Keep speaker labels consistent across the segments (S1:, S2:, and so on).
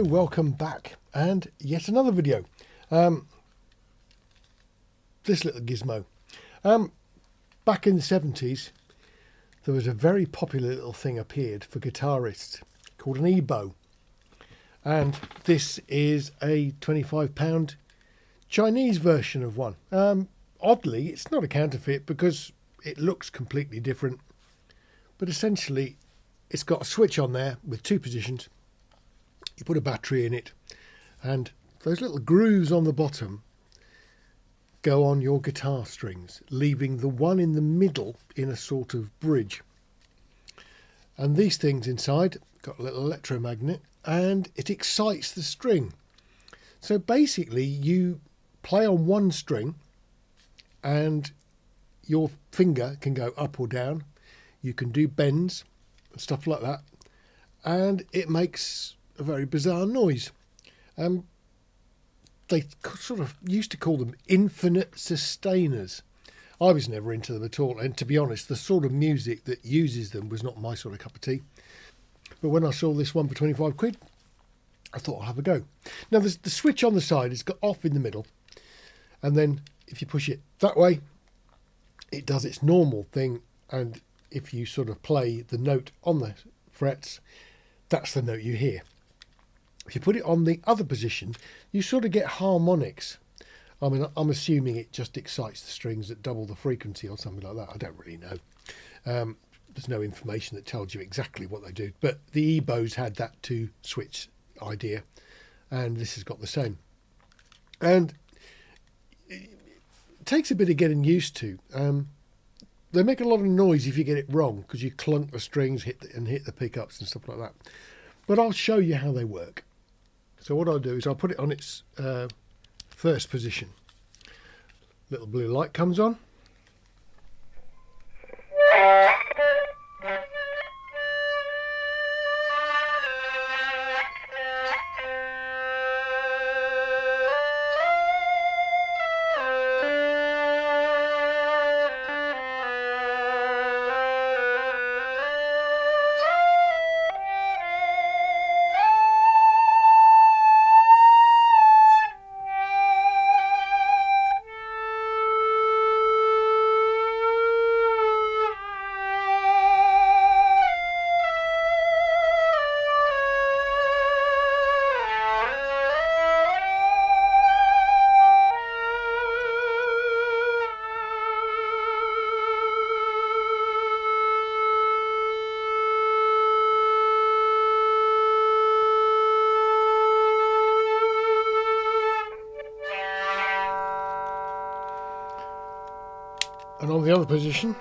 S1: welcome back, and yet another video. This little gizmo. Back in the 70s, there was a very popular little thing appeared for guitarists called an Ebow. And this is a £25 Chinese version of one. Oddly, it's not a counterfeit because it looks completely different. But essentially, it's got a switch on there with two positions. You put a battery in it, and those little grooves on the bottom go on your guitar strings, leaving the one in the middle in a sort of bridge. And these things inside got a little electromagnet, and it excites the string. So basically you play on one string and your finger can go up or down. You can do bends and stuff like that, and it makes a very bizarre noise. They sort of used to call them infinite sustainers. I was never into them at all, and to be honest, the sort of music that uses them was not my sort of cup of tea. But when I saw this one for 25 quid, I thought I'll have a go. Now there's the switch on the side, it's got off in the middle, and then if you push it that way, it does its normal thing, and if you sort of play the note on the frets, that's the note you hear. If you put it on the other position, you sort of get harmonics. I mean, I'm assuming it just excites the strings at double the frequency or something like that. I don't really know. There's no information that tells you exactly what they do. But the Ebows had that two switch idea, and this has got the same. And it takes a bit of getting used to. They make a lot of noise if you get it wrong, because you clunk the strings hit the pickups and stuff like that. But I'll show you how they work. So what I'll do is I'll put it on its first position. Little blue light comes on. And on the other position,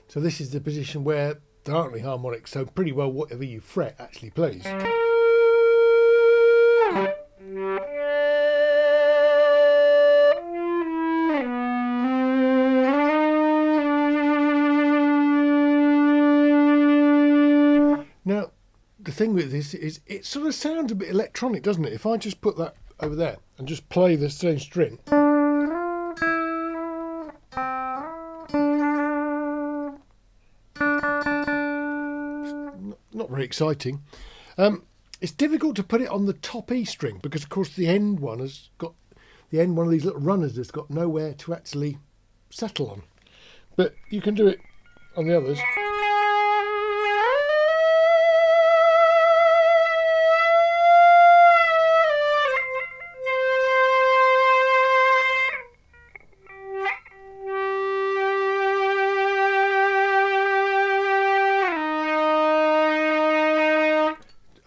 S1: so this is the position where there aren't any harmonics, so pretty well whatever you fret actually plays. Now, the thing with this is it sort of sounds a bit electronic, doesn't it? If I just put that over there and just play the same string. Not very exciting. It's difficult to put it on the top E string because, of course, the end one of these little runners has got nowhere to actually settle on. But you can do it on the others.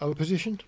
S1: Other position.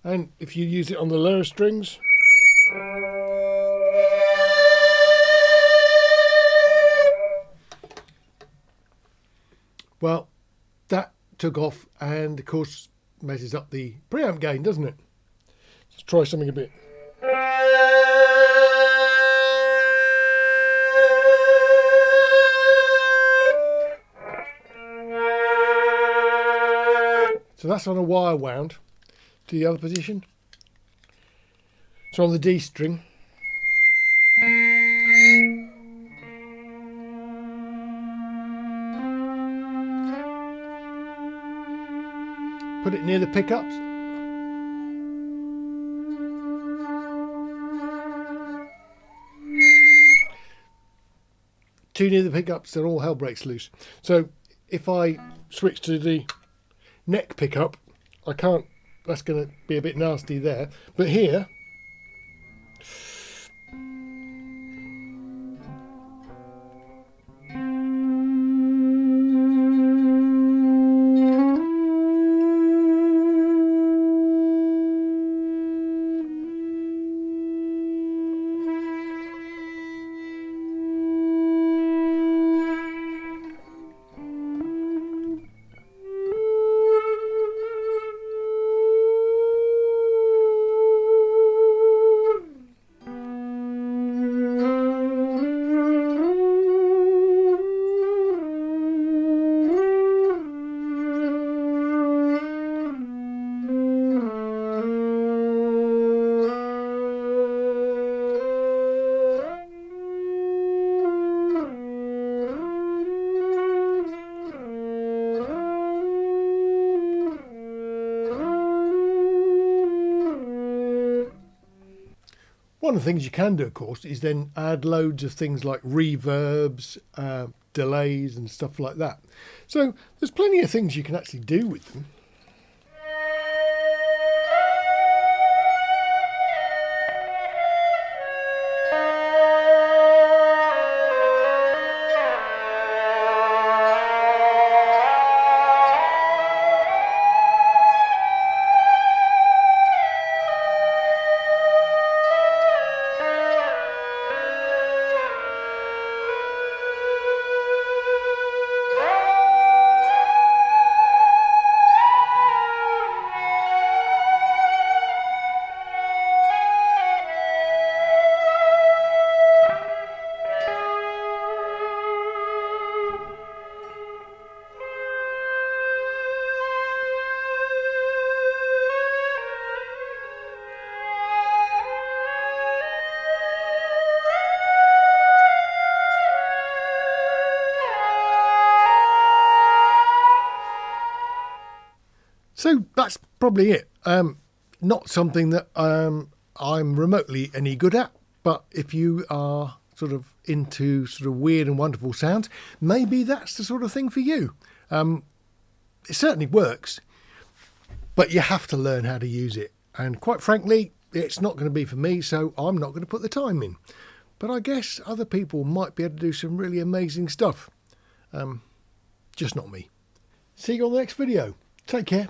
S1: And if you use it on the lower strings, well, that took off and of course messes up the preamp gain, doesn't it? Let's try something a bit. So that's on a wire wound to the other position. So on the D string. Put it near the pickups. Too near the pickups, then all hell breaks loose. So if I switch to the neck pickup, I can't, that's going to be a bit nasty there. But here, one of the things you can do, of course, is then add loads of things like reverbs, delays and stuff like that. So there's plenty of things you can actually do with them. So that's probably it. Not something that I'm remotely any good at, but if you are sort of into sort of weird and wonderful sounds, maybe that's the sort of thing for you. It certainly works, but you have to learn how to use it. And quite frankly, it's not going to be for me, so I'm not going to put the time in. But I guess other people might be able to do some really amazing stuff. Just not me. See you on the next video. Take care.